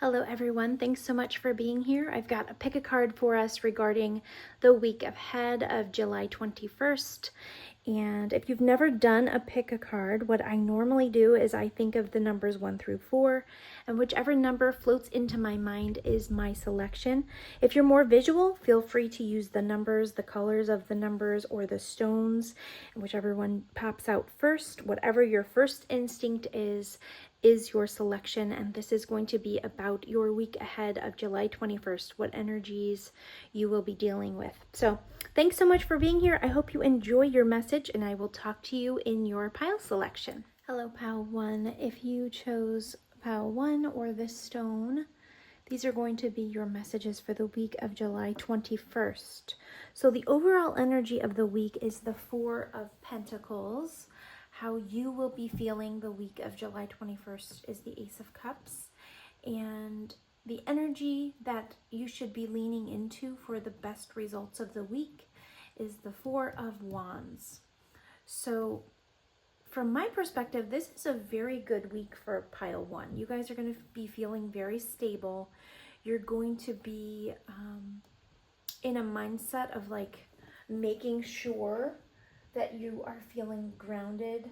Hello everyone, thanks so much for being here. I've got a pick a card for us regarding the week ahead of July 21st. And if you've never done a pick a card, what I normally do is I think of the numbers 1 through 4, and whichever number floats into my mind is my selection. If you're more visual, feel free to use the numbers, the colors of the numbers, or the stones, and whichever one pops out first. Whatever your first instinct is your selection, and this is going to be about your week ahead of July 21st, what energies you will be dealing with. So thanks so much for being here. I hope you enjoy your message, and I will talk to you in your pile selection. Hello, pile 1. If you chose pile 1 or this stone, these are going to be your messages for the week of July 21st. So the overall energy of the week is the Four of Pentacles. How you will be feeling the week of July 21st is the Ace of Cups. And the energy that you should be leaning into for the best results of the week is the Four of Wands. So from my perspective, this is a very good week for pile 1. You guys are going to be feeling very stable. You're going to be in a mindset of like making sure that you are feeling grounded.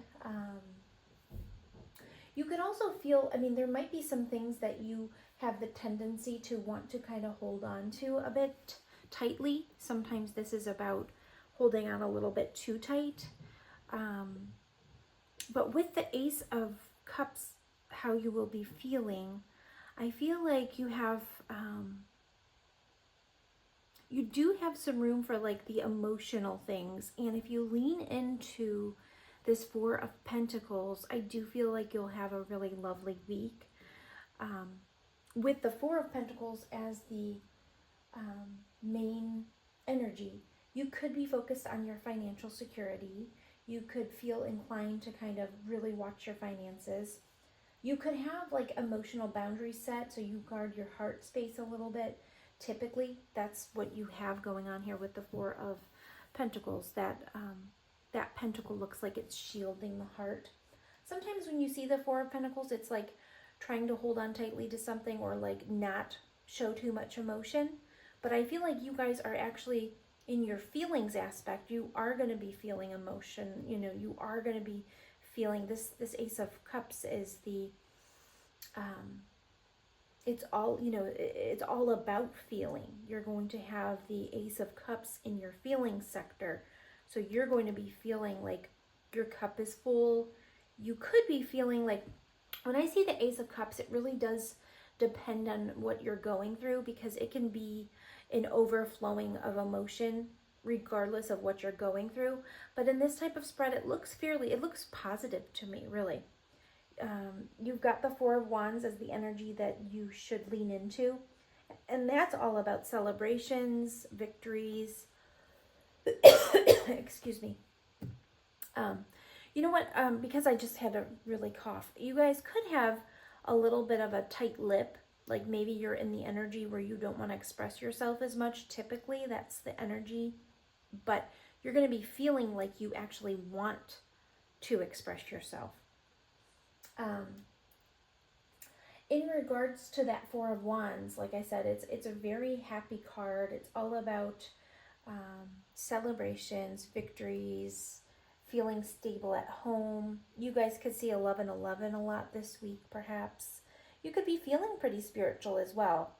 You could also feel, there might be some things that you have the tendency to want to kind of hold on to a bit tightly. Sometimes this is about holding on a little bit too tight. But with the Ace of Cups, how you will be feeling, I feel like you have, you do have some room for like the emotional things. And if you lean into this Four of Pentacles, I do feel like you'll have a really lovely week. With the Four of Pentacles as the main energy, you could be focused on your financial security. You could feel inclined to kind of really watch your finances. You could have like emotional boundaries set, so you guard your heart space a little bit. Typically, that's what you have going on here with the Four of Pentacles. That pentacle looks like it's shielding the heart. Sometimes when you see the Four of Pentacles, it's like trying to hold on tightly to something or like not show too much emotion. But I feel like you guys are actually, in your feelings aspect, you are going to be feeling emotion. You are going to be feeling this Ace of Cups is the it's all about feeling. You're going to have the Ace of Cups in your feelings sector, so you're going to be feeling like your cup is full. You could be feeling like, when I see the Ace of Cups, it really does depend on what you're going through, because it can be an overflowing of emotion regardless of what you're going through. But in this type of spread, it looks positive to me, really. You've got the Four of Wands as the energy that you should lean into. And that's all about celebrations, victories. Excuse me. You know what? Because I just had a really cough, you guys could have a little bit of a tight lip. Like maybe you're in the energy where you don't want to express yourself as much. Typically, that's the energy. But you're going to be feeling like you actually want to express yourself. In regards to that Four of Wands, like I said, it's a very happy card. It's all about celebrations, victories, feeling stable at home. You guys could see 1111 a lot this week, perhaps. You could be feeling pretty spiritual as well.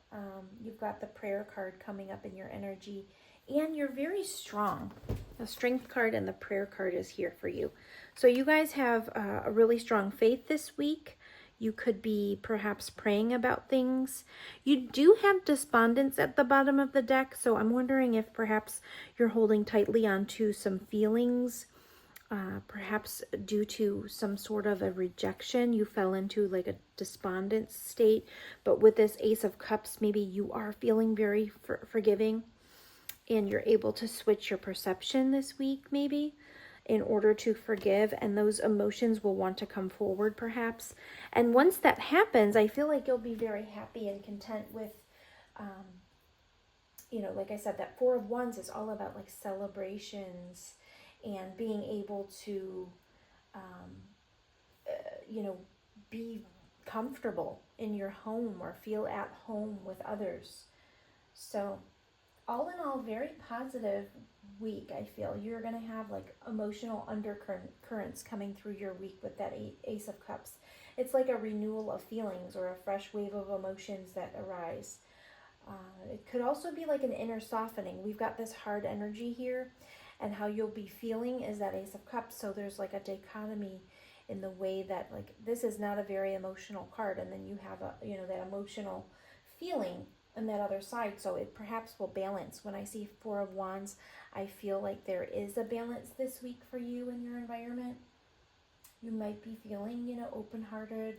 You've got the prayer card coming up in your energy, and you're very strong. The strength card and the prayer card is here for you. So you guys have a really strong faith this week. You could be perhaps praying about things. You do have despondence at the bottom of the deck, so I'm wondering if perhaps you're holding tightly onto some feelings, perhaps due to some sort of a rejection. You fell into like a despondent state, but with this Ace of Cups, maybe you are feeling very forgiving, and you're able to switch your perception this week, maybe, in order to forgive, and those emotions will want to come forward perhaps. And once that happens, I feel like you'll be very happy and content with, like I said, that Four of Wands is all about like celebrations and being able to, be comfortable in your home or feel at home with others. So all in all, very positive week. I feel you're going to have like emotional undercurrents coming through your week with that Ace of Cups. It's like a renewal of feelings or a fresh wave of emotions that arise. It could also be like an inner softening. We've got this hard energy here, and how you'll be feeling is that Ace of Cups. So there's like a dichotomy in the way that, like, this is not a very emotional card, and then you have a, you know, that emotional feeling on that other side. So it perhaps will balance. When I see Four of Wands, I feel like there is a balance this week for you in your environment. You might be feeling, you know, open-hearted,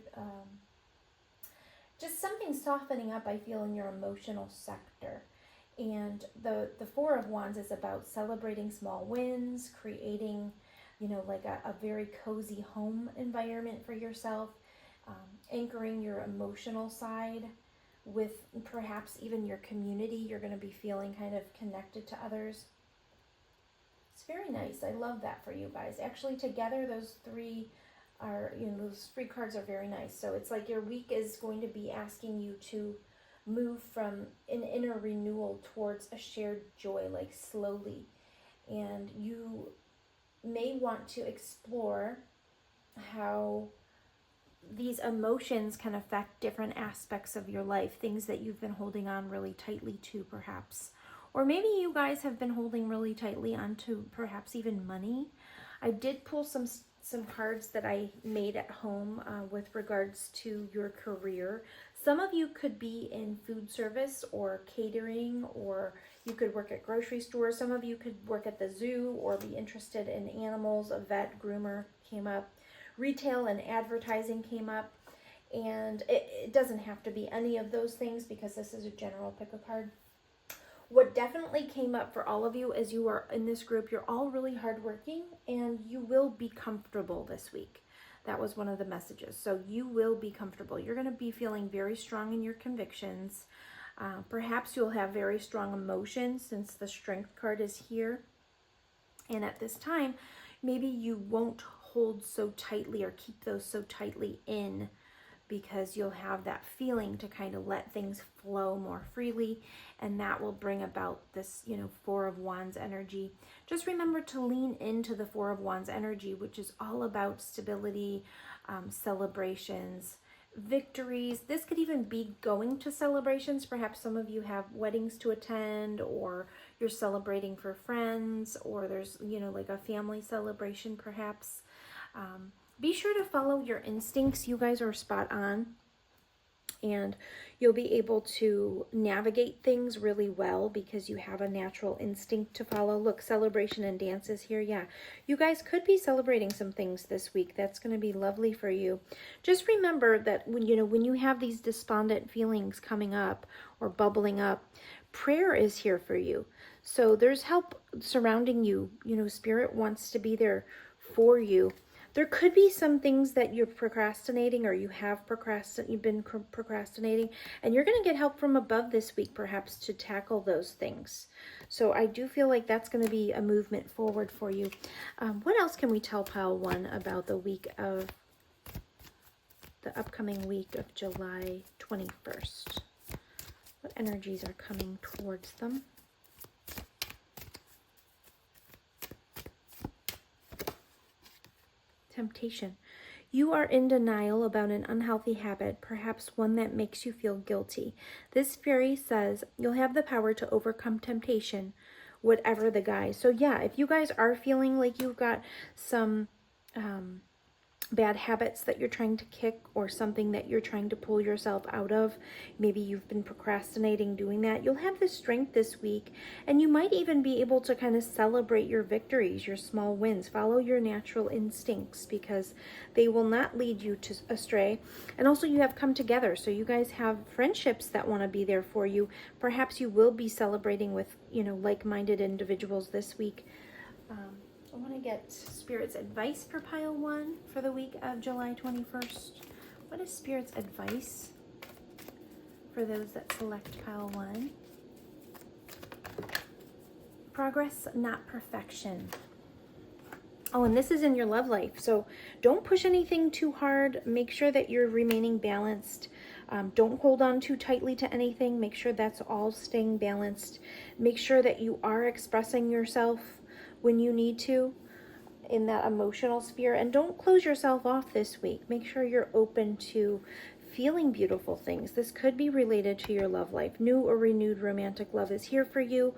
just something softening up, I feel, in your emotional sector. And the Four of Wands is about celebrating small wins, creating, you know, like a very cozy home environment for yourself, anchoring your emotional side with perhaps even your community. You're going to be feeling kind of connected to others. It's very nice. I love that for you guys. Actually, together, those three are, you know, those three cards are very nice. So it's like your week is going to be asking you to move from an inner renewal towards a shared joy, like slowly. And you may want to explore how these emotions can affect different aspects of your life, things that you've been holding on really tightly to, perhaps. Or maybe you guys have been holding really tightly onto perhaps even money. I did pull some cards that I made at home with regards to your career. Some of you could be in food service or catering, or you could work at grocery stores. Some of you could work at the zoo or be interested in animals. A vet, groomer came up. Retail and advertising came up. And it doesn't have to be any of those things because this is a general pick a card. What definitely came up for all of you as you are in this group, you're all really hardworking and you will be comfortable this week. That was one of the messages. So you will be comfortable. You're going to be feeling very strong in your convictions. Perhaps you'll have very strong emotions since the Strength card is here. And at this time, maybe you won't hold so tightly or keep those so tightly in, because you'll have that feeling to kind of let things flow more freely, and that will bring about this, you know, Four of Wands energy. Just remember to lean into the Four of Wands energy, which is all about stability, celebrations, victories. This could even be going to celebrations. Perhaps some of you have weddings to attend, or you're celebrating for friends, or there's, you know, like a family celebration perhaps. Be sure to follow your instincts. You guys are spot on, and you'll be able to navigate things really well because you have a natural instinct to follow. Look, celebration and dances here. Yeah, you guys could be celebrating some things this week. That's going to be lovely for you. Just remember that when you have these despondent feelings coming up or bubbling up, prayer is here for you. So there's help surrounding you. You know, Spirit wants to be there for you. There could be some things that you're procrastinating, or you have you've been procrastinating, and you're going to get help from above this week perhaps to tackle those things. So I do feel like that's going to be a movement forward for you. What else can we tell pile one about the upcoming week of July 21st? What energies are coming towards them? Temptation. You are in denial about an unhealthy habit, perhaps one that makes you feel guilty. This fairy says you'll have the power to overcome temptation, whatever the guise. So yeah, if you guys are feeling like you've got some bad habits that you're trying to kick, or something that you're trying to pull yourself out of, maybe you've been procrastinating doing that, you'll have the strength this week, and you might even be able to kind of celebrate your victories, your small wins. Follow your natural instincts because they will not lead you to astray. And also, you have come together, so you guys have friendships that want to be there for you. Perhaps you will be celebrating with, you know, like-minded individuals this week. I want to get Spirit's advice for pile one for the week of July 21st. What is Spirit's advice for those that select pile one? Progress, not perfection. Oh, and this is in your love life. So don't push anything too hard. Make sure that you're remaining balanced. Don't hold on too tightly to anything. Make sure that's all staying balanced. Make sure that you are expressing yourself when you need to in that emotional sphere. And don't close yourself off this week. Make sure you're open to feeling beautiful things. This could be related to your love life. New or renewed romantic love is here for you.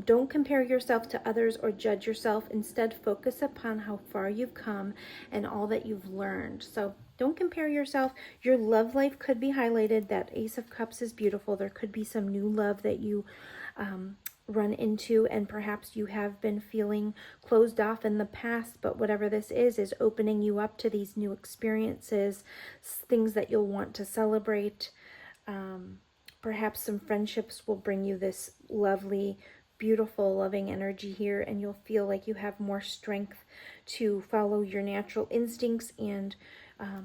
Don't compare yourself to others or judge yourself. Instead, focus upon how far you've come and all that you've learned. So don't compare yourself. Your love life could be highlighted. That Ace of Cups is beautiful. There could be some new love that you run into, and perhaps you have been feeling closed off in the past, but whatever this is opening you up to these new experiences, things that you'll want to celebrate. Perhaps some friendships will bring you this lovely, beautiful, loving energy here, and you'll feel like you have more strength to follow your natural instincts and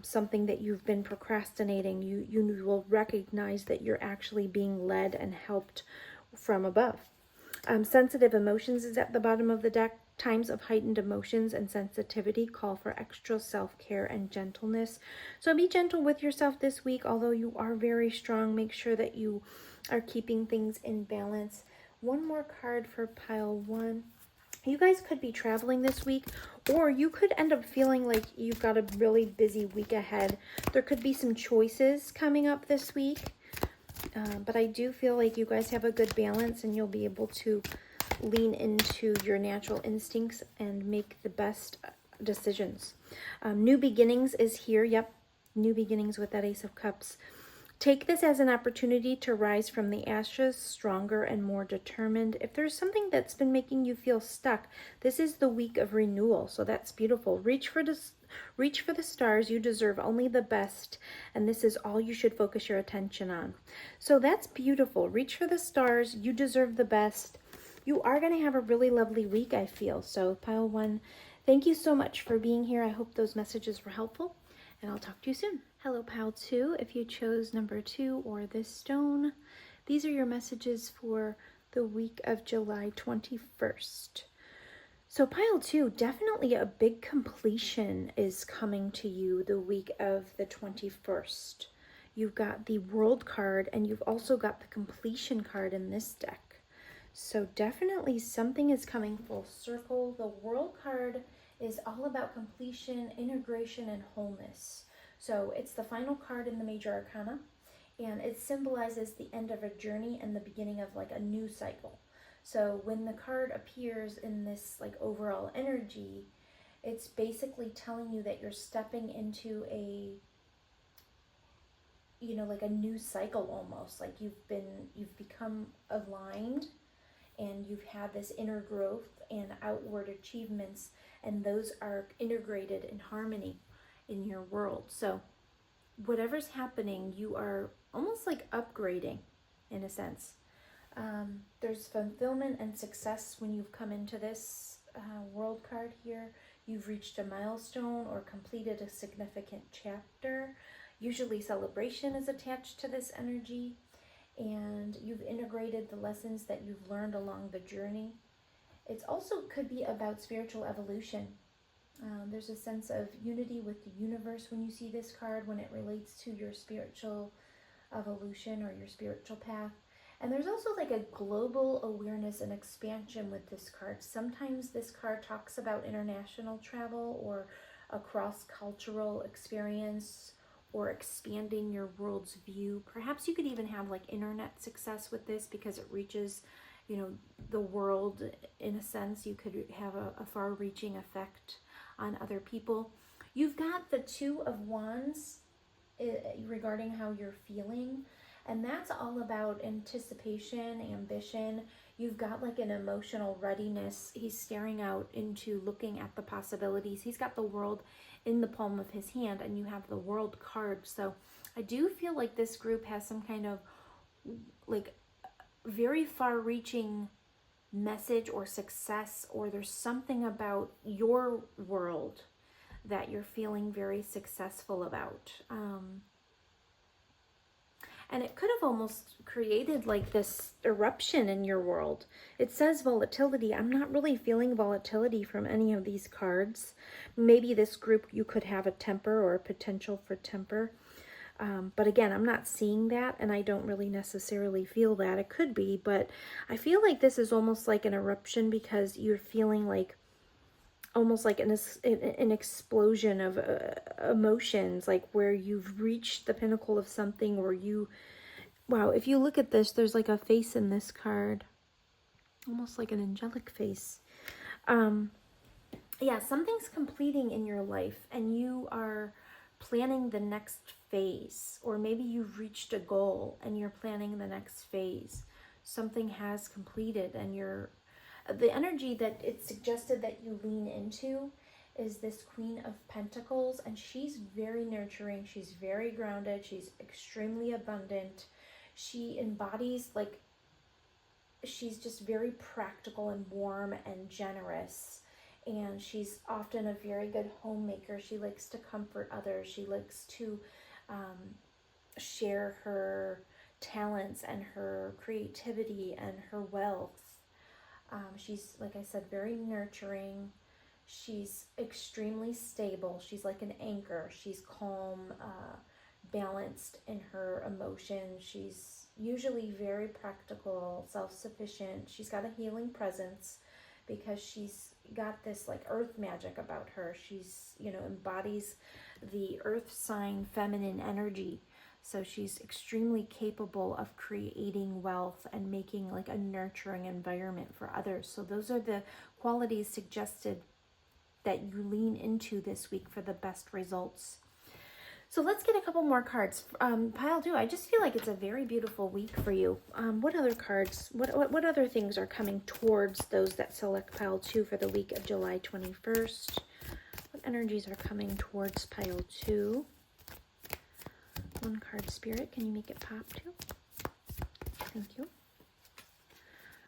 something that you've been procrastinating. You will recognize that you're actually being led and helped from above. Sensitive emotions is at the bottom of the deck. Times of heightened emotions and sensitivity call for extra self-care and gentleness. So be gentle with yourself this week. Although you are very strong, make sure that you are keeping things in balance. One more card for pile one. You guys could be traveling this week, or you could end up feeling like you've got a really busy week ahead. There could be some choices coming up this week. But I do feel like you guys have a good balance, and you'll be able to lean into your natural instincts and make the best decisions. New beginnings is here. Yep, new beginnings with that Ace of Cups. Take this as an opportunity to rise from the ashes, stronger and more determined. If there's something that's been making you feel stuck, this is the week of renewal, so that's beautiful. Reach for the stars. You deserve only the best, and this is all you should focus your attention on. So that's beautiful. Reach for the stars. You deserve the best. You are going to have a really lovely week, I feel. So pile one, thank you so much for being here. I hope those messages were helpful, and I'll talk to you soon. Hello, pile two. If you chose number 2 or this stone, these are your messages for the week of July 21st. So pile 2, definitely a big completion is coming to you the week of the 21st. You've got the World card, and you've also got the completion card in this deck. So definitely something is coming full circle. The World card is all about completion, integration, and wholeness. So it's the final card in the Major Arcana, and it symbolizes the end of a journey and the beginning of like a new cycle. So when the card appears in this like overall energy, it's basically telling you that you're stepping into a, you know, like a new cycle almost. Like you've become aligned, and you've had this inner growth and outward achievements, and those are integrated in harmony in your world. So whatever's happening, you are almost like upgrading in a sense. There's fulfillment and success when you've come into this World card here. You've reached a milestone or completed a significant chapter. Usually celebration is attached to this energy, and you've integrated the lessons that you've learned along the journey. It also could be about spiritual evolution. There's a sense of unity with the universe when you see this card, when it relates to your spiritual evolution or your spiritual path. And there's also like a global awareness and expansion with this card. Sometimes this card talks about international travel or a cross-cultural experience, or expanding your world's view. Perhaps you could even have like internet success with this, because it reaches, you know, the world in a sense. You could have a far-reaching effect on other people. You've got the Two of Wands regarding how you're feeling, and that's all about anticipation, ambition. You've got like an emotional readiness. He's staring out into looking at the possibilities. He's got the world in the palm of his hand, and you have the World card. So I do feel like this group has some kind of like very far-reaching message or success, or there's something about your world that you're feeling very successful about. And it could have almost created like this eruption in your world. It says volatility. I'm not really feeling volatility from any of these cards. Maybe this group, you could have a temper or a potential for temper. But again, I'm not seeing that, and I don't really necessarily feel that. It could be, but I feel like this is almost like an eruption because you're feeling like almost like an explosion of emotions, like where you've reached the pinnacle of something, or you, wow, if you look at this, there's like a face in this card, almost like an angelic face. Yeah, something's completing in your life and you are planning the next phase, or maybe you've reached a goal and you're planning the next phase. Something has completed, and the energy that it suggested that you lean into is this Queen of Pentacles, and she's very nurturing, she's very grounded, she's extremely abundant. She embodies, like, she's just very practical and warm and generous. And she's often a very good homemaker. She likes to comfort others. She likes to share her talents and her creativity and her wealth. She's, like I said, very nurturing. She's extremely stable. She's like an anchor. She's calm, balanced in her emotions. She's usually very practical, self-sufficient. She's got a healing presence because she's got this like earth magic about her. She's, embodies the earth sign feminine energy. So she's extremely capable of creating wealth and making like a nurturing environment for others. So those are the qualities suggested that you lean into this week for the best results. So let's get a couple more cards. Pile 2, I just feel like it's a very beautiful week for you. What other cards, what other things are coming towards those that select Pile 2 for the week of July 21st? What energies are coming towards Pile 2? One card, Spirit. Can you make it pop too? Thank you.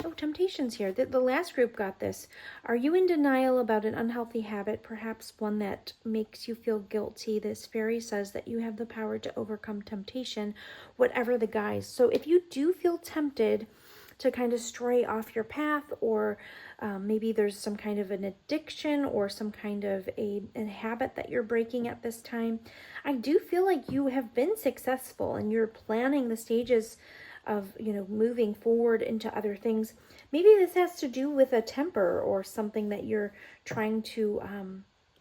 Oh, Temptation's here. The last group got this. Are you in denial about an unhealthy habit, perhaps one that makes you feel guilty? This fairy says that you have the power to overcome temptation, whatever the guise. So if you do feel tempted to kind of stray off your path, or maybe there's some kind of an addiction or some kind of a habit that you're breaking at this time, I do feel like you have been successful and you're planning the stages of, moving forward into other things. Maybe this has to do with a temper or something that you're trying to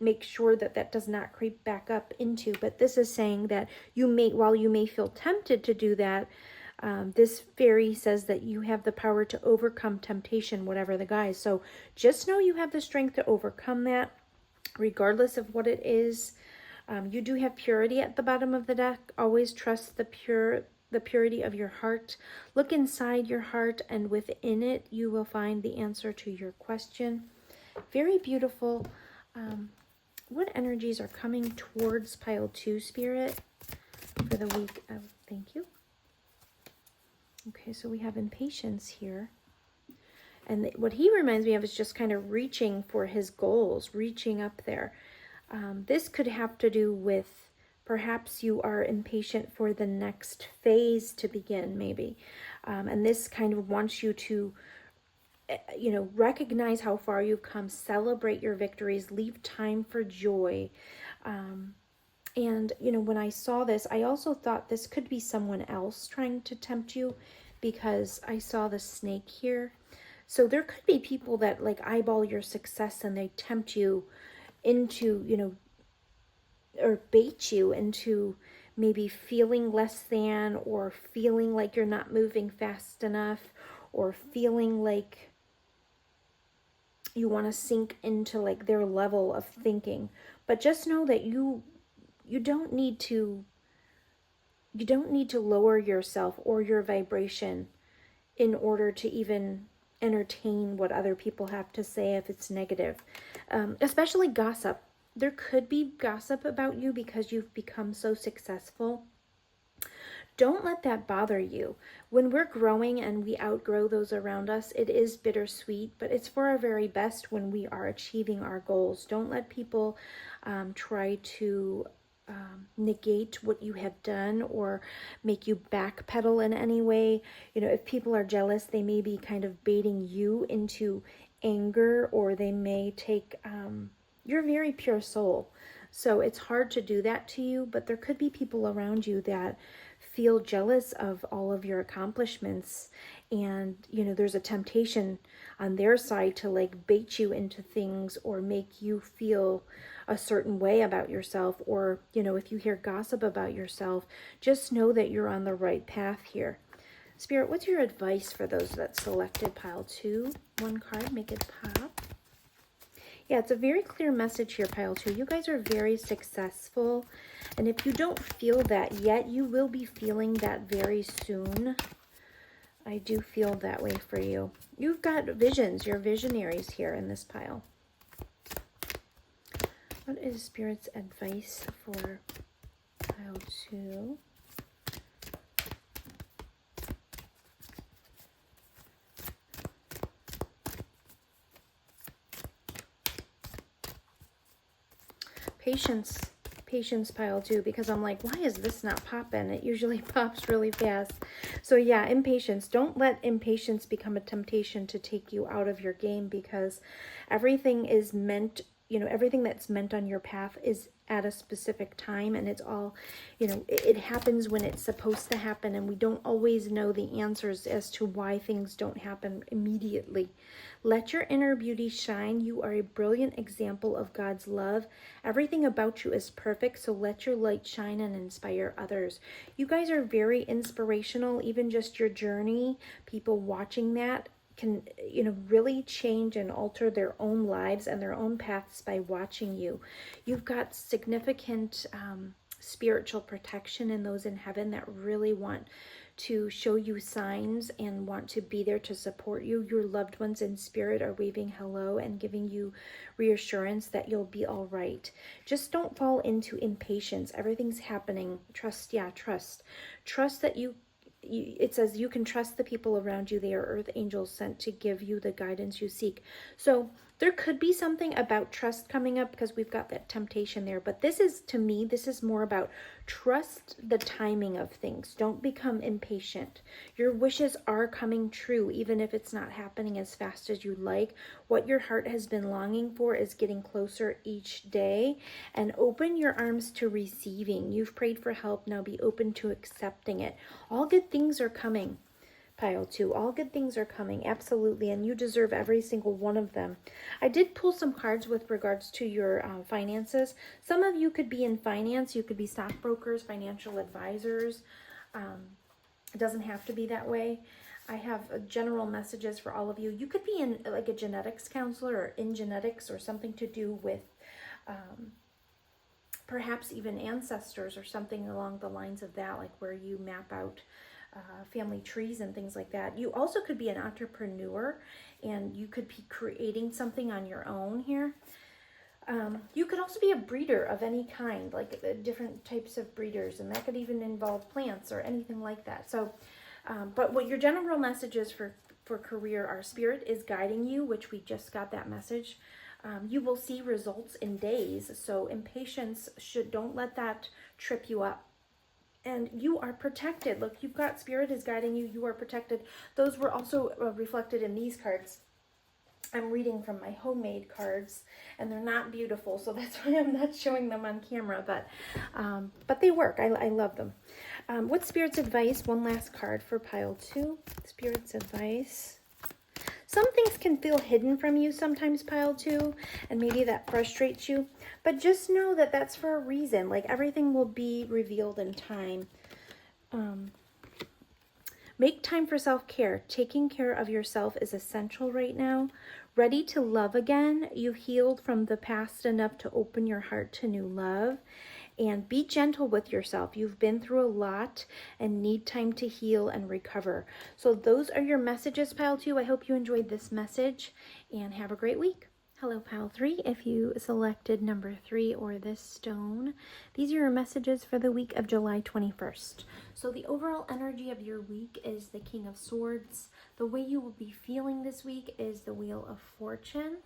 make sure that does not creep back up into. But this is saying that while you may feel tempted to do that, this fairy says that you have the power to overcome temptation, whatever the guise. So just know you have the strength to overcome that, regardless of what it is. You do have purity at the bottom of the deck. Always trust the purity of your heart. Look inside your heart, and within it you will find the answer to your question. Very beautiful. What energies are coming towards Pile 2, Spirit, for the week of, thank you. Okay, so we have impatience here. And what he reminds me of is just kind of reaching for his goals, reaching up there. This could have to do with perhaps you are impatient for the next phase to begin, maybe. And this kind of wants you to, recognize how far you've come, celebrate your victories, leave time for joy. And, when I saw this, I also thought this could be someone else trying to tempt you, because I saw the snake here. So there could be people that like eyeball your success and they tempt you into, or bait you into maybe feeling less than, or feeling like you're not moving fast enough, or feeling like you want to sink into like their level of thinking. But just know that you don't need to lower yourself or your vibration in order to even entertain what other people have to say if it's negative. Especially gossip. There could be gossip about you because you've become so successful. Don't let that bother you. When we're growing and we outgrow those around us, it is bittersweet, but it's for our very best when we are achieving our goals. Don't let people try to negate what you have done or make you backpedal in any way. You know, if people are jealous, they may be kind of baiting you into anger, or they may take your very pure soul. So it's hard to do that to you, but there could be people around you that feel jealous of all of your accomplishments, and you know, there's a temptation on their side to like bait you into things or make you feel a certain way about yourself. Or you know, if you hear gossip about yourself, just know that you're on the right path here. Spirit, what's your advice for those that selected pile 2? One card, make it pop. Yeah, it's a very clear message here, pile 2. You guys are very successful. And if you don't feel that yet, you will be feeling that very soon. I do feel that way for you. You've got visions. You're visionaries here in this pile. What is Spirit's advice for pile 2? Patience pile 2, because I'm like, why is this not popping? It usually pops really fast. So yeah, impatience. Don't let impatience become a temptation to take you out of your game, because everything is meant, you know, everything that's meant on your path is at a specific time, and it's all, you know, it happens when it's supposed to happen, and we don't always know the answers as to why things don't happen immediately. Let your inner beauty shine. You are a brilliant example of God's love. Everything about you is perfect, so let your light shine and inspire others. You guys are very inspirational. Even just your journey, people watching that can, you know, really change and alter their own lives and their own paths by watching you. You've got significant spiritual protection in those in heaven that really want to show you signs and want to be there to support you. Your loved ones in spirit are waving hello and giving you reassurance that you'll be all right. Just don't fall into impatience. Everything's happening. Trust. Trust that it says you can trust the people around you. They are earth angels sent to give you the guidance you seek. So there could be something about trust coming up, because we've got that temptation there. But this is, to me, this is more about trust the timing of things. Don't become impatient. Your wishes are coming true, even if it's not happening as fast as you'd like. What your heart has been longing for is getting closer each day. And open your arms to receiving. You've prayed for help. Now be open to accepting it. All good things are coming. Pile 2. All good things are coming, absolutely, and you deserve every single one of them. I did pull some cards with regards to your finances. Some of you could be in finance. You could be stockbrokers, financial advisors. It doesn't have to be that way. I have general messages for all of you. You could be in like a genetics counselor or in genetics, or something to do with perhaps even ancestors or something along the lines of that, like where you map out family trees and things like that. You also could be an entrepreneur, and you could be creating something on your own here. You could also be a breeder of any kind, like different types of breeders, and that could even involve plants or anything like that. So, but what your general messages for career are: Spirit is guiding you, which we just got that message. You will see results in days. So impatience don't let that trip you up. And you are protected. Look, you've got Spirit is guiding you. You are protected. Those were also reflected in these cards. I'm reading from my homemade cards, and they're not beautiful, so that's why I'm not showing them on camera. But they work. I love them. What's Spirit's advice? One last card for pile 2. Spirit's advice. Some things can feel hidden from you sometimes, pile 2, and maybe that frustrates you. But just know that that's for a reason. Like, everything will be revealed in time. Make time for self-care. Taking care of yourself is essential right now. Ready to love again. You've healed from the past enough to open your heart to new love. And be gentle with yourself. You've been through a lot and need time to heal and recover. So those are your messages, pile 2. I hope you enjoyed this message, and have a great week. Hello, pile 3. If you selected number 3 or this stone, these are your messages for the week of July 21st. So the overall energy of your week is the King of Swords. The way you will be feeling this week is the Wheel of Fortune,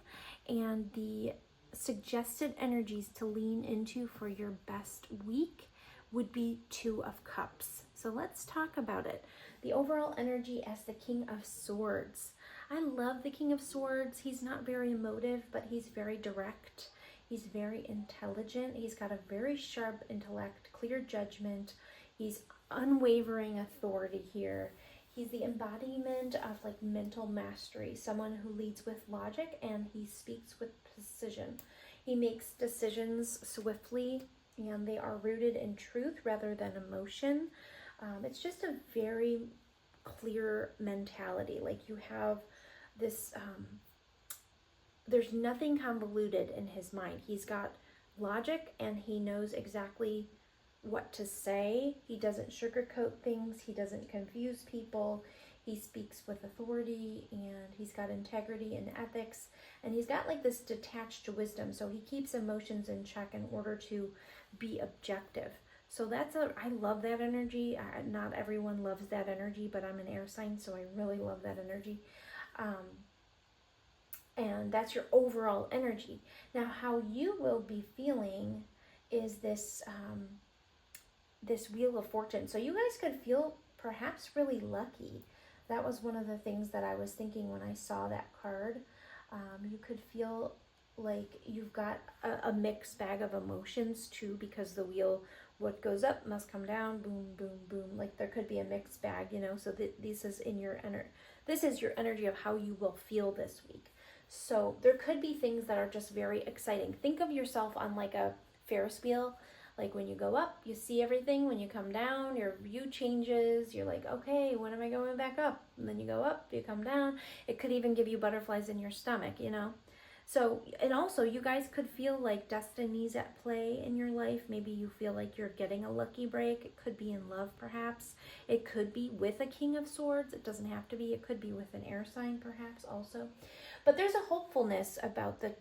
and the suggested energies to lean into for your best week would be Two of Cups. So let's talk about it. The overall energy as the King of Swords. I love the King of Swords. He's not very emotive, but he's very direct. He's very intelligent. He's got a very sharp intellect, clear judgment. He's unwavering authority here. He's the embodiment of like mental mastery, someone who leads with logic and he speaks with precision. He makes decisions swiftly and they are rooted in truth rather than emotion. It's just a very clear mentality. Like you have this, there's nothing convoluted in his mind. He's got logic and he knows exactly what to say. He doesn't sugarcoat things. He doesn't confuse people. He speaks with authority and he's got integrity and ethics. And he's got like this detached wisdom. So he keeps emotions in check in order to be objective. So I love that energy. Not everyone loves that energy, but I'm an air sign, so I really love that energy. And that's your overall energy. Now, how you will be feeling is this this Wheel of Fortune. So you guys could feel perhaps really lucky. That was one of the things that I was thinking when I saw that card. You could feel like you've got a mixed bag of emotions too, because the wheel, what goes up must come down, boom, boom, boom. Like there could be a mixed bag, you know. So this is this is your energy of how you will feel this week. So there could be things that are just very exciting. Think of yourself on like a Ferris wheel. Like when you go up, you see everything. When you come down, your view changes. You're like, okay, when am I going back up? And then you go up, you come down. It could even give you butterflies in your stomach, you know. So, and also you guys could feel like destiny's at play in your life. Maybe you feel like you're getting a lucky break. It could be in love, perhaps. It could be with a King of Swords. It doesn't have to be. It could be with an air sign, perhaps, also. But there's a hopefulness about the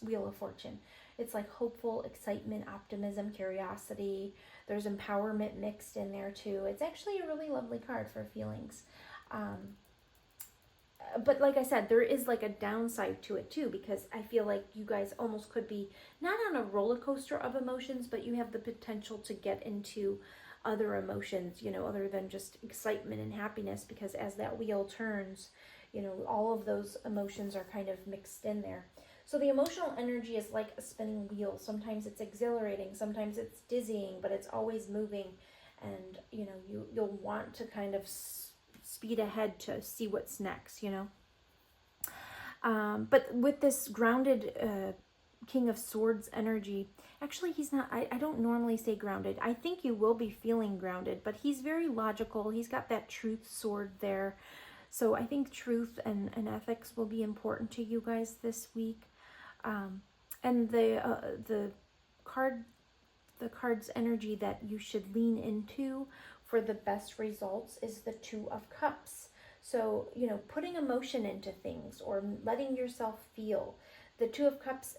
Wheel of Fortune. It's like hopeful, excitement, optimism, curiosity. There's empowerment mixed in there too. It's actually a really lovely card for feelings. But like I said, there is like a downside to it too, because I feel like you guys almost could be not on a roller coaster of emotions, but you have the potential to get into other emotions, you know, other than just excitement and happiness, because as that wheel turns, you know, all of those emotions are kind of mixed in there. So the emotional energy is like a spinning wheel. Sometimes it's exhilarating, sometimes it's dizzying, but it's always moving. And, you know, you'll want to kind of speed ahead to see what's next, you know. But with this grounded King of Swords energy, actually he's not, I don't normally say grounded. I think you will be feeling grounded, but he's very logical. He's got that truth sword there. So I think truth and ethics will be important to you guys this week. And the card's energy that you should lean into for the best results is the Two of Cups. So, you know, putting emotion into things or letting yourself feel. The Two of Cups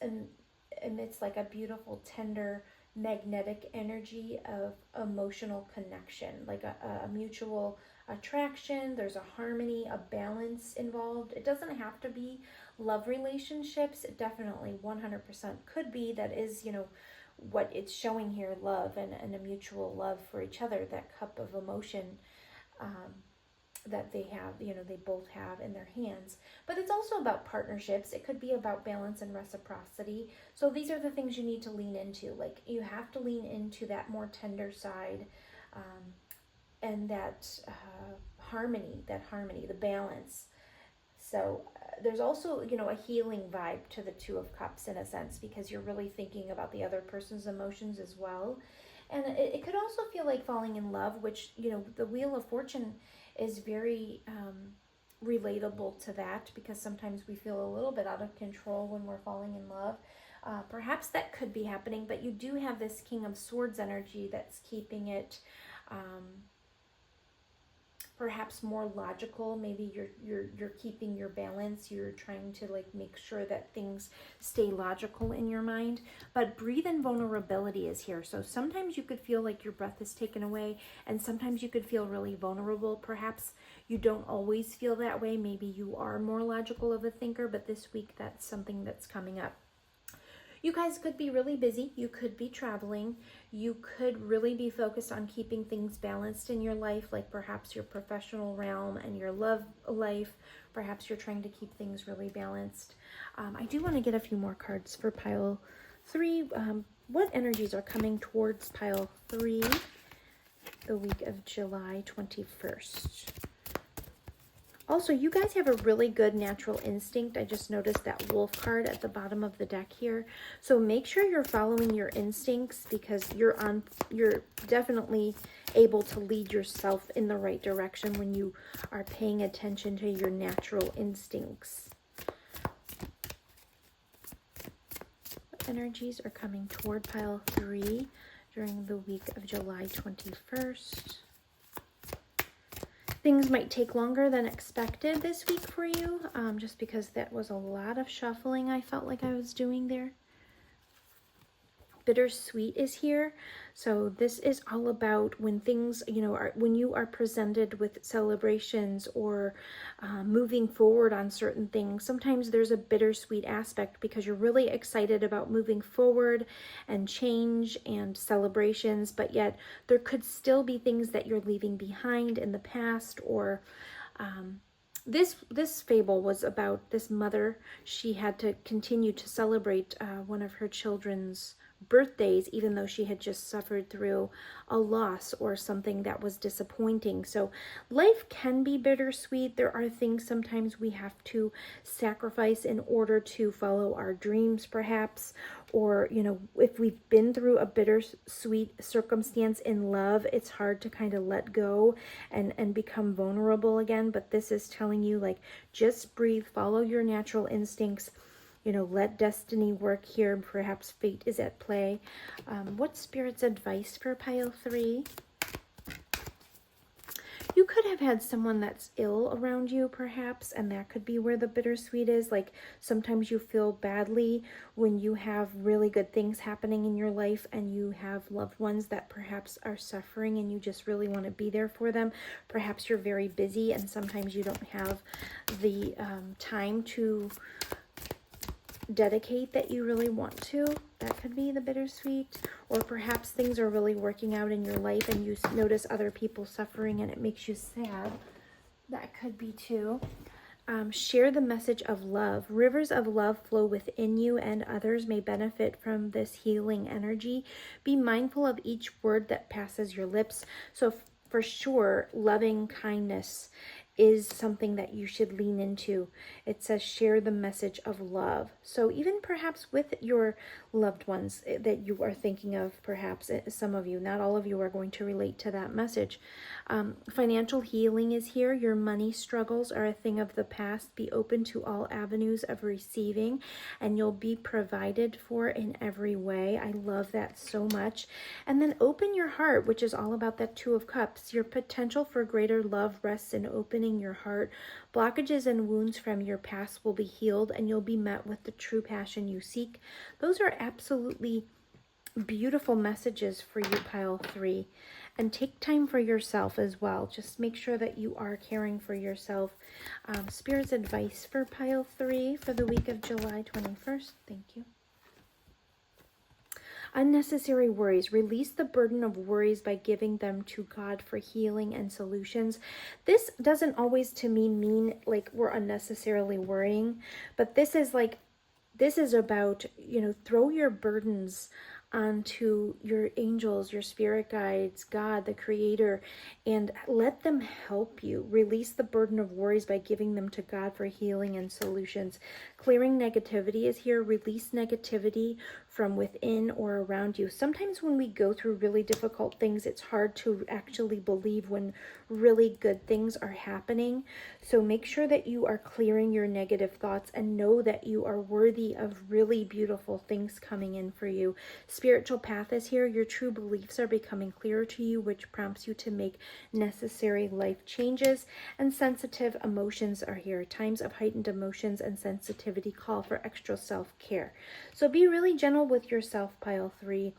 emits like a beautiful, tender, magnetic energy of emotional connection, like a mutual attraction. There's a harmony, a balance involved. It doesn't have to be love relationships. It definitely 100% could be. That is, you know, what it's showing here, love and a mutual love for each other, that cup of emotion that they have, you know, they both have in their hands. But it's also about partnerships. It could be about balance and reciprocity. So these are the things you need to lean into. Like you have to lean into that more tender side and that harmony, the balance. So there's also, you know, a healing vibe to the Two of Cups in a sense, because you're really thinking about the other person's emotions as well. And it could also feel like falling in love, which, you know, the Wheel of Fortune is very relatable to that, because sometimes we feel a little bit out of control when we're falling in love. Perhaps that could be happening, but you do have this King of Swords energy that's keeping it perhaps more logical. Maybe you're keeping your balance. You're trying to like make sure that things stay logical in your mind. But breathe and vulnerability is here. So sometimes you could feel like your breath is taken away, and sometimes you could feel really vulnerable. Perhaps you don't always feel that way. Maybe you are more logical of a thinker, but this week that's something that's coming up. You guys could be really busy. You could be traveling. You could really be focused on keeping things balanced in your life, like perhaps your professional realm and your love life. Perhaps you're trying to keep things really balanced. I do want to get a few more cards for pile 3. What energies are coming towards pile 3 the week of July 21st? Also, you guys have a really good natural instinct. I just noticed that wolf card at the bottom of the deck here. So make sure you're following your instincts, because you're definitely able to lead yourself in the right direction when you are paying attention to your natural instincts. What energies are coming toward pile 3 during the week of July 21st? Things might take longer than expected this week for you, just because that was a lot of shuffling I felt like I was doing there. Bittersweet is here. So this is all about when things, when you are presented with celebrations or moving forward on certain things. Sometimes there's a bittersweet aspect because you're really excited about moving forward and change and celebrations, but yet there could still be things that you're leaving behind in the past. Or this fable was about this mother. She had to continue to celebrate one of her children's birthdays, even though she had just suffered through a loss or something that was disappointing. So life can be bittersweet. There are things sometimes we have to sacrifice in order to follow our dreams, perhaps. Or, if we've been through a bittersweet circumstance in love, it's hard to kind of let go and become vulnerable again. But this is telling you, like, just breathe, follow your natural instincts. Let destiny work here. Perhaps fate is at play. What's Spirit's advice for pile 3? You could have had someone that's ill around you, perhaps, and that could be where the bittersweet is. Like, sometimes you feel badly when you have really good things happening in your life and you have loved ones that perhaps are suffering and you just really want to be there for them. Perhaps you're very busy and sometimes you don't have the time to dedicate that you really want to. That could be the bittersweet. Or perhaps things are really working out in your life and you notice other people suffering and it makes you sad. That could be too. Share the message of love. Rivers of love flow within you and others may benefit from this healing energy. Be mindful of each word that passes your lips. So for sure, loving kindness is something that you should lean into. It says share the message of love. So even perhaps with your loved ones that you are thinking of, perhaps some of you, not all of you are going to relate to that message. Financial healing is here. Your money struggles are a thing of the past. Be open to all avenues of receiving and you'll be provided for in every way. I love that so much. And then open your heart, which is all about that 2 of Cups. Your potential for greater love rests in opening your heart. Blockages and wounds from your past will be healed and you'll be met with the true passion you seek. Those are absolutely beautiful messages for you, pile 3. And take time for yourself as well. Just make sure that you are caring for yourself. Spirit's advice for pile 3 for the week of July 21st. Thank you. Unnecessary worries. Release the burden of worries by giving them to God for healing and solutions. This doesn't always to me mean like we're unnecessarily worrying, but this is about, throw your burdens onto your angels, your spirit guides, God, the creator, and let them help you. Release the burden of worries by giving them to God for healing and solutions. Clearing negativity is here. Release negativity from within or around you. Sometimes when we go through really difficult things, it's hard to actually believe when really good things are happening. So make sure that you are clearing your negative thoughts and know that you are worthy of really beautiful things coming in for you. Spiritual path is here. Your true beliefs are becoming clearer to you, which prompts you to make necessary life changes. And sensitive emotions are here. Times of heightened emotions and sensitivity call for extra self-care. So be really gentle with yourself, pile 3.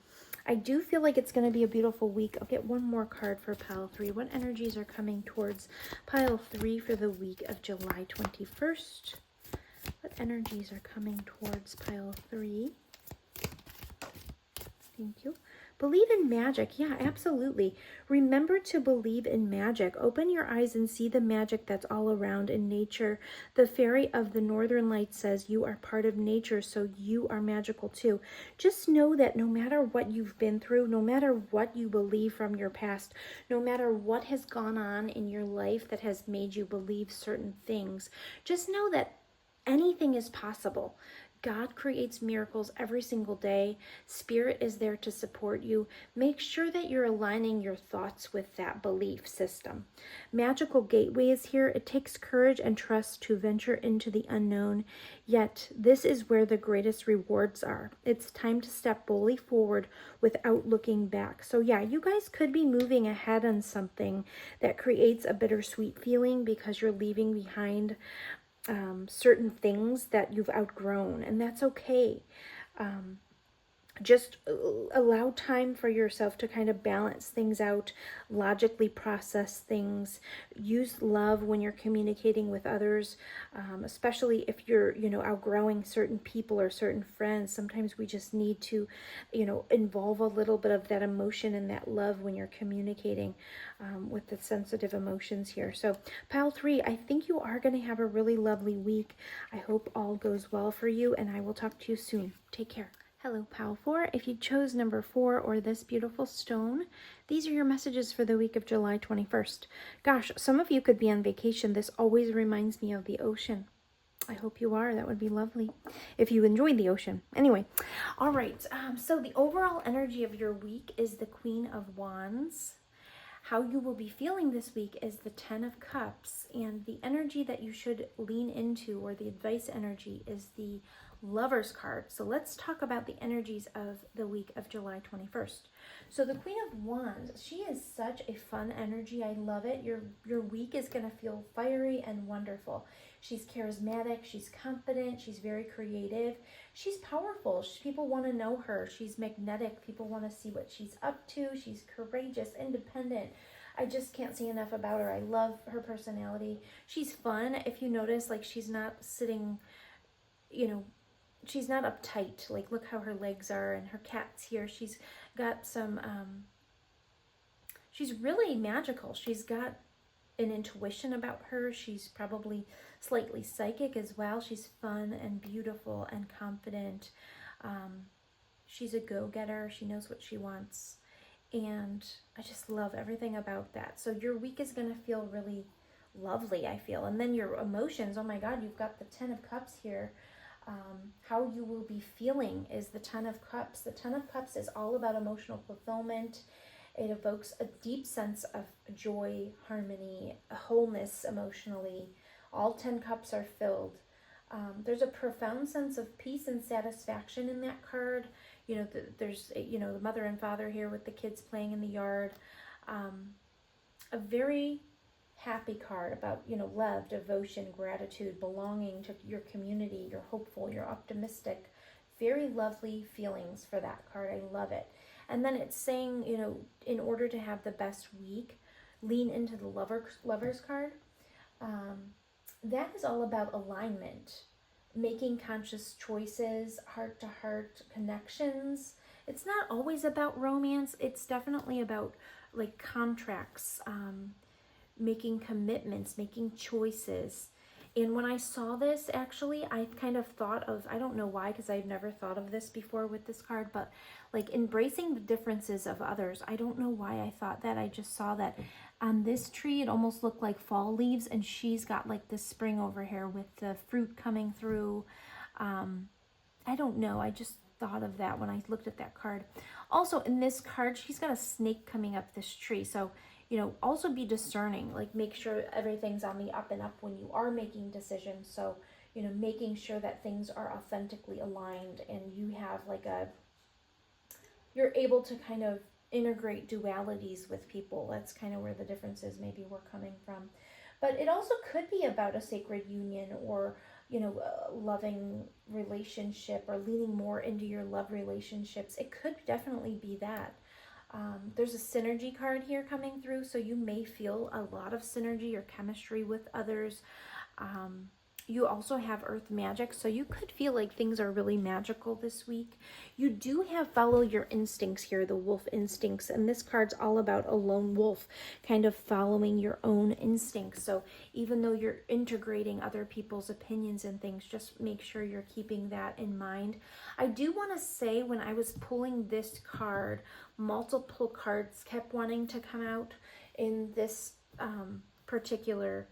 I do feel like it's going to be a beautiful week. I'll get one more card for pile 3. What energies are coming towards pile 3 for the week of July 21st? What energies are coming towards pile 3? Thank you. Believe in magic. Yeah, absolutely. Remember to believe in magic. Open your eyes and see the magic that's all around in nature. The fairy of the Northern Lights says you are part of nature, so you are magical too. Just know that no matter what you've been through, no matter what you believe from your past, no matter what has gone on in your life that has made you believe certain things, just know that anything is possible. God creates miracles every single day. Spirit is there to support you. Make sure that you're aligning your thoughts with that belief system. Magical gateway is here. It takes courage and trust to venture into the unknown, yet this is where the greatest rewards are. It's time to step boldly forward without looking back. So yeah, you guys could be moving ahead on something that creates a bittersweet feeling because you're leaving behind certain things that you've outgrown, and that's okay. Just allow time for yourself to kind of balance things out, logically process things, use love when you're communicating with others, especially if you're, outgrowing certain people or certain friends. Sometimes we just need to, involve a little bit of that emotion and that love when you're communicating with the sensitive emotions here. So pile 3, I think you are going to have a really lovely week. I hope all goes well for you, and I will talk to you soon. Take care. Hello, pile 4. If you chose number 4 or this beautiful stone, these are your messages for the week of July 21st. Gosh, some of you could be on vacation. This always reminds me of the ocean. I hope you are. That would be lovely if you enjoyed the ocean. Anyway, all right. So the overall energy of your week is the Queen of Wands. How you will be feeling this week is the 10 of Cups, and the energy that you should lean into, or the advice energy, is the Lover's card. So let's talk about the energies of the week of July 21st. So the Queen of Wands, she is such a fun energy. I love it. Your week is going to feel fiery and wonderful. She's charismatic, she's confident, she's very creative, she's powerful. People want to know her. She's magnetic. People want to see what she's up to. She's courageous, independent. I just can't say enough about her. I love her personality. She's fun. If you notice, like, she's not sitting, she's not uptight. Like, look how her legs are, and her cat's here. She's got some, she's really magical. She's got an intuition about her. She's probably slightly psychic as well. She's fun and beautiful and confident. She's a go-getter. She knows what she wants. And I just love everything about that. So your week is going to feel really lovely, I feel. And then your emotions, oh my God, you've got the 10 of Cups here. How you will be feeling is the 10 of Cups. The 10 of Cups is all about emotional fulfillment. It evokes a deep sense of joy, harmony, wholeness emotionally. All 10 cups are filled. There's a profound sense of peace and satisfaction in that card. There's, the mother and father here with the kids playing in the yard. A very happy card about, love, devotion, gratitude, belonging to your community. You're hopeful, you're optimistic. Very lovely feelings for that card. I love it. And then it's saying, in order to have the best week, lean into the Lover's card. That is all about alignment, making conscious choices, heart-to-heart connections. It's not always about romance. It's definitely about, like, contracts, making commitments, making choices. And when I saw this, actually, I kind of thought of, I don't know why, because I've never thought of this before with this card, but like embracing the differences of others. I don't know why I thought that. I just saw that on this tree, it almost looked like fall leaves, and she's got like this spring over here with the fruit coming through. I don't know. I just thought of that when I looked at that card. Also, in this card, she's got a snake coming up this tree. So, you know, also be discerning, like make sure everything's on the up and up when you are making decisions. So, you know, making sure that things are authentically aligned and you have like you're able to kind of integrate dualities with people. That's kind of where the differences maybe were coming from. But it also could be about a sacred union or, you know, a loving relationship or leaning more into your love relationships. It could definitely be that. There's a synergy card here coming through, so you may feel a lot of synergy or chemistry with others. You also have earth magic, so you could feel like things are really magical this week. You do have follow your instincts here, the wolf instincts, and this card's all about a lone wolf, kind of following your own instincts. So even though you're integrating other people's opinions and things, just make sure you're keeping that in mind. I do want to say, when I was pulling this card, multiple cards kept wanting to come out in this particular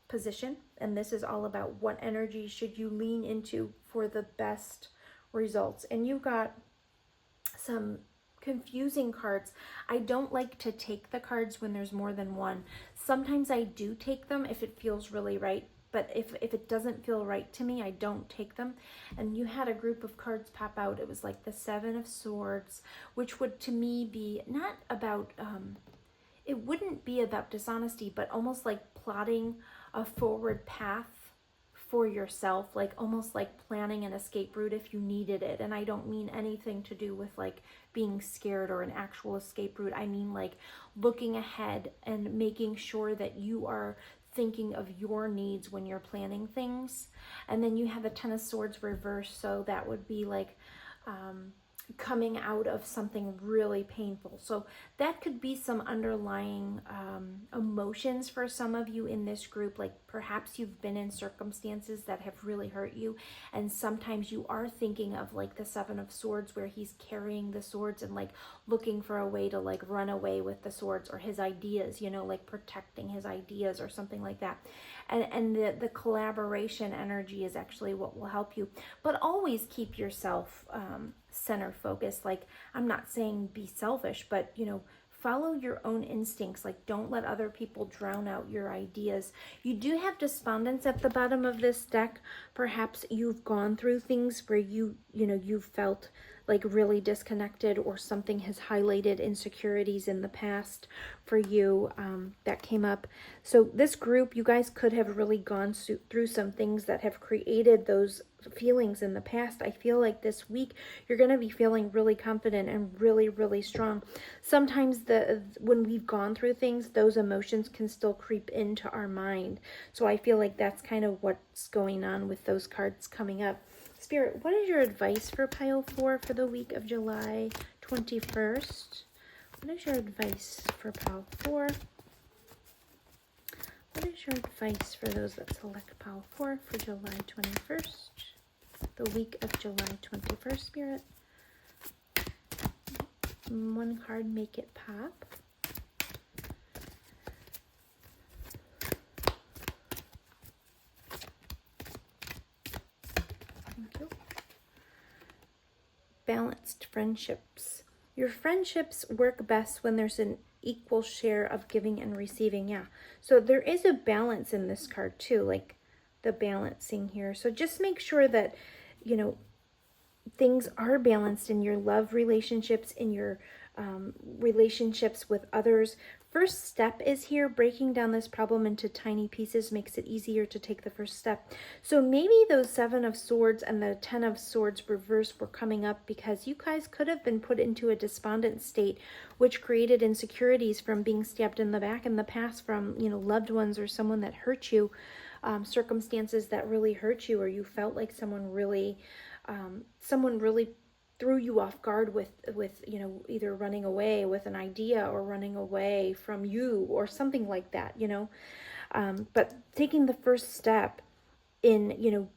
position, and this is all about what energy should you lean into for the best results. And you got some confusing cards. I don't like to take the cards when there's more than one. Sometimes I do take them if it feels really right, but if it doesn't feel right to me, I don't take them. And you had a group of cards pop out. It was like the Seven of Swords, which would to me be not about it wouldn't be about dishonesty, but almost like plotting a forward path for yourself, like almost like planning an escape route if you needed it. And I don't mean anything to do with like being scared or an actual escape route. I mean like looking ahead and making sure that you are thinking of your needs when you're planning things. And then you have the Ten of Swords reversed, so that would be like coming out of something really painful. So that could be some underlying emotions for some of you in this group. Like perhaps you've been in circumstances that have really hurt you, and sometimes you are thinking of like the Seven of Swords where he's carrying the swords and like looking for a way to like run away with the swords, or his ideas, you know, like protecting his ideas or something like that. And the collaboration energy is actually what will help you. But always keep yourself center focused. Like, I'm not saying be selfish, but you know, follow your own instincts. Like, don't let other people drown out your ideas. You do have despondence at the bottom of this deck. Perhaps you've gone through things where you know, you've felt like really disconnected, or something has highlighted insecurities in the past for you that came up. So this group, you guys could have really gone through some things that have created those feelings in the past. I feel like this week you're going to be feeling really confident and really, really strong. Sometimes when we've gone through things, those emotions can still creep into our mind. So I feel like that's kind of what's going on with those cards coming up. Spirit, what is your advice for pile 4 for the week of July 21st? What is your advice for pile 4? What is your advice for those that select pile 4 for July 21st? The week of July 21st, Spirit. One card, make it pop. Thank you. Balanced friendships. Your friendships work best when there's an equal share of giving and receiving. Yeah. So there is a balance in this card too, like the balancing here. So just make sure that, you know, things are balanced in your love relationships, in your relationships with others. First step is here, breaking down this problem into tiny pieces makes it easier to take the first step. So maybe those Seven of Swords and the Ten of Swords reverse were coming up because you guys could have been put into a despondent state, which created insecurities from being stabbed in the back in the past from, you know, loved ones or someone that hurt you, circumstances that really hurt you, or you felt like someone really threw you off guard with, you know, either running away with an idea or running away from you or something like that, you know. But taking the first step in, you know,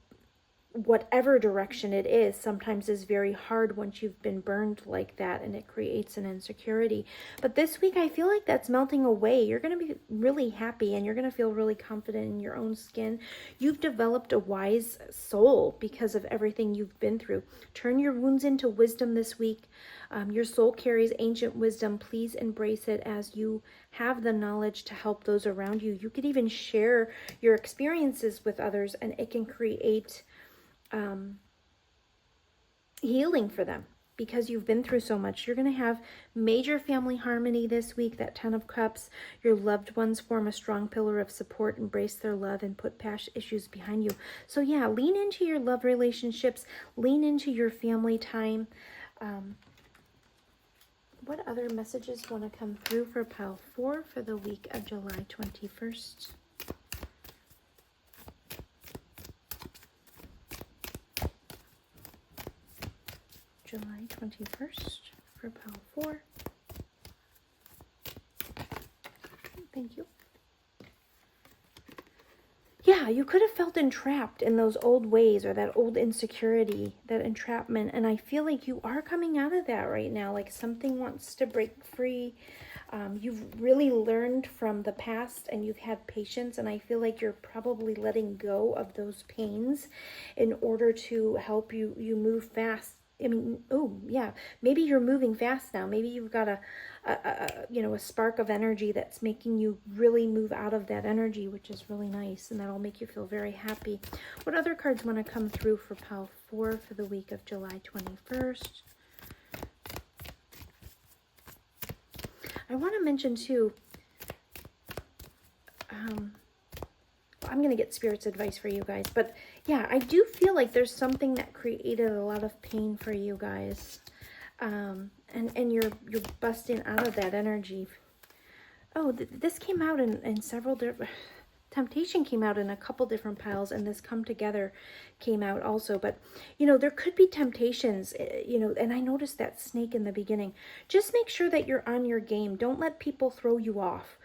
whatever direction it is sometimes is very hard once you've been burned like that, and it creates an insecurity. But this week I feel like that's melting away. You're going to be really happy, and you're going to feel really confident in your own skin. You've developed a wise soul because of everything you've been through. Turn your wounds into wisdom this week. Your soul carries ancient wisdom. Please embrace it as you have the knowledge to help those around you. You could even share your experiences with others, and it can create healing for them because you've been through so much. You're going to have major family harmony this week. That 10 of Cups, your loved ones form a strong pillar of support, embrace their love, and put past issues behind you. So yeah, lean into your love relationships, lean into your family time. What other messages want to come through for pile 4 for the week of July 21st? July 21st for pile 4. Thank you. Yeah, you could have felt entrapped in those old ways or that old insecurity, that entrapment. And I feel like you are coming out of that right now. Like something wants to break free. You've really learned from the past, and you've had patience. And I feel like you're probably letting go of those pains in order to help you move fast. I mean, oh yeah, maybe you're moving fast now. Maybe you've got a spark of energy that's making you really move out of that energy, which is really nice, and that'll make you feel very happy. What other cards want to come through for pile 4 for the week of July 21st? I want to mention too, I'm going to get Spirit's advice for you guys, but yeah, I do feel like there's something that created a lot of pain for you guys, and you're busting out of that energy. Oh, this came out in several different... Temptation came out in a couple different piles, and this Come Together came out also. But, there could be temptations, and I noticed that snake in the beginning. Just make sure that you're on your game. Don't let people throw you off.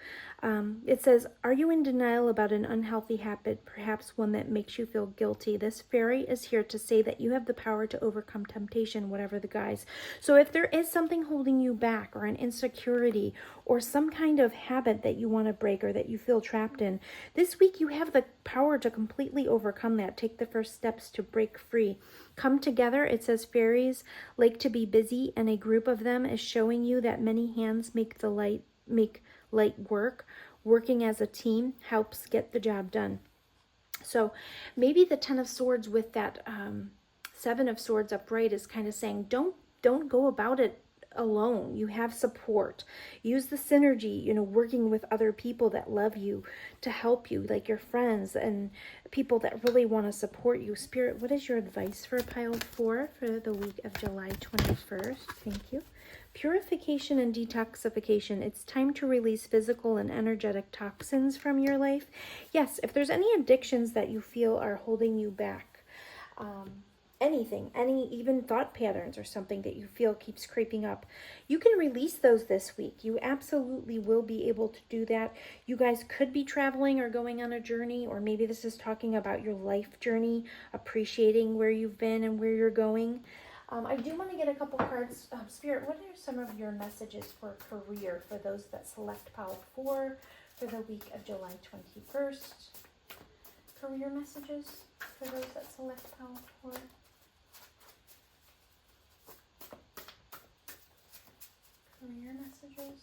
It says, are you in denial about an unhealthy habit, perhaps one that makes you feel guilty? This fairy is here to say that you have the power to overcome temptation, whatever the guise. So if there is something holding you back, or an insecurity, or some kind of habit that you want to break or that you feel trapped in, this week you have the power to completely overcome that. Take the first steps to break free. Come together, it says fairies like to be busy, and a group of them is showing you that many hands make light work. Working as a team helps get the job done. So maybe the 10 of Swords with that 7 of Swords upright is kind of saying, don't go about it alone. You have support. Use the synergy, working with other people that love you to help you, like your friends and people that really want to support you. Spirit, what is your advice for pile 4 for the week of July 21st? Thank you. Purification and detoxification. It's time to release physical and energetic toxins from your life. Yes, if there's any addictions that you feel are holding you back, anything, even thought patterns or something that you feel keeps creeping up, you can release those this week. You absolutely will be able to do that. You guys could be traveling or going on a journey, or maybe this is talking about your life journey, appreciating where you've been and where you're going. I do want to get a couple cards. Spirit, what are some of your messages for career for those that select pile 4 for the week of July 21st? Career messages for those that select pile 4. Career messages.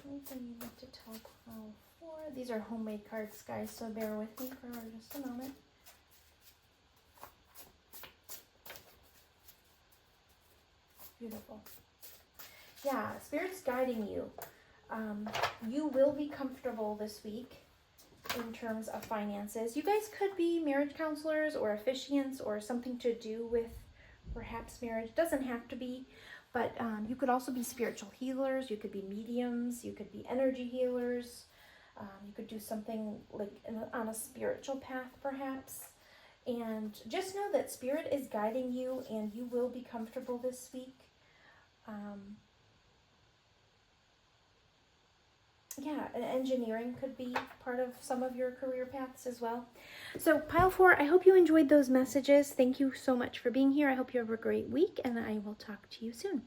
Anything you need to tell pile 4? These are homemade cards, guys, so bear with me for just a moment. Beautiful. Yeah, Spirit's guiding you. You will be comfortable this week in terms of finances. You guys could be marriage counselors or officiants or something to do with perhaps marriage. Doesn't have to be, but you could also be spiritual healers. You could be mediums. You could be energy healers. You could do something like on a spiritual path perhaps. And just know that Spirit is guiding you, and you will be comfortable this week. yeah, and engineering could be part of some of your career paths as well. So pile 4, I hope you enjoyed those messages. Thank you so much for being here. I hope you have a great week, and I will talk to you soon.